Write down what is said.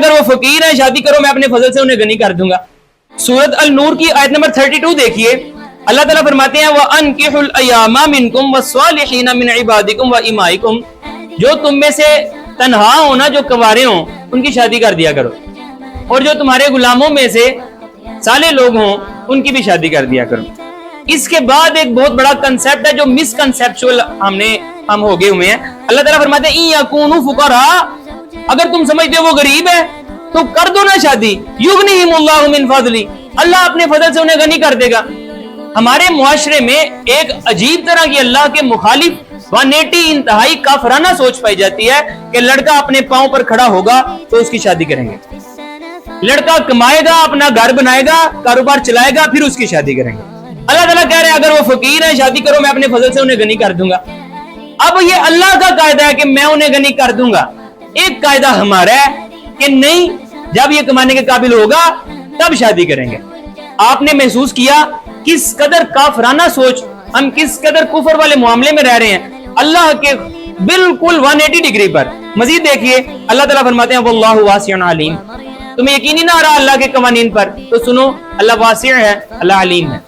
اگر وہ فقیر ہیں شادی کرو میں اپنے فضل سے انہیں غنی کر دوں گا. سورۃ النور کی آیت نمبر 32 دیکھیے, اللہ تعالیٰ فرماتے ہیں وَأَنْكِحُوا الْأَيَامَ مِنْكُمْ وَالصَّالِحِينَ مِنْ عِبَادِكُمْ وَإِمَائِكُمْ, جو تم میں سے تنہا ہونا, جو کنوارے ہوں ان کی شادی کر دیا کرو, اور جو تمہارے غلاموں میں سے صالح لوگ ہوں ان کی بھی شادی کر دیا کرو. اس کے بعد ایک بہت بڑا کنسیپٹ ہے جو مس کنسیپچول ہم ہو گئے ہوئے ہیں. اللہ تعالیٰ فرماتے ہیں اِن یکونوا فقراء, اگر تم سمجھتے ہو وہ غریب ہے تو کر دو نا شادی, یغنیہم اللہ من فضلہ, اللہ اپنے فضل سے انہیں غنی کر دے گا. ہمارے معاشرے میں ایک عجیب طرح کی اللہ کے مخالف وانیٹی, انتہائی کافرانہ سوچ پائی جاتی ہے کہ لڑکا اپنے پاؤں پر کھڑا ہوگا تو اس کی شادی کریں گے, لڑکا کمائے گا, اپنا گھر بنائے گا, کاروبار چلائے گا, پھر اس کی شادی کریں گے. اللہ تعالیٰ کہہ رہے ہیں اگر وہ فقیر ہیں شادی کرو میں اپنے فضل سے انہیں غنی کر دوں گا. اب یہ اللہ کا قاعدہ ہے کہ میں انہیں غنی کر دوں گا, ایک قاعدہ ہمارا ہے کہ نہیں, جب یہ کمانے کے قابل ہوگا تب شادی کریں گے. آپ نے محسوس کیا کس قدر کافرانہ سوچ, ہم کس قدر کفر والے معاملے میں رہ رہے ہیں اللہ کے بالکل 180 ڈگری پر. مزید دیکھیے اللہ تعالیٰ فرماتے ہیں واللہ واسع علیم, تمہیں یقین ہی نہ آ رہا اللہ کے قوانین پر, تو سنو اللہ واسع ہے, اللہ علیم ہے.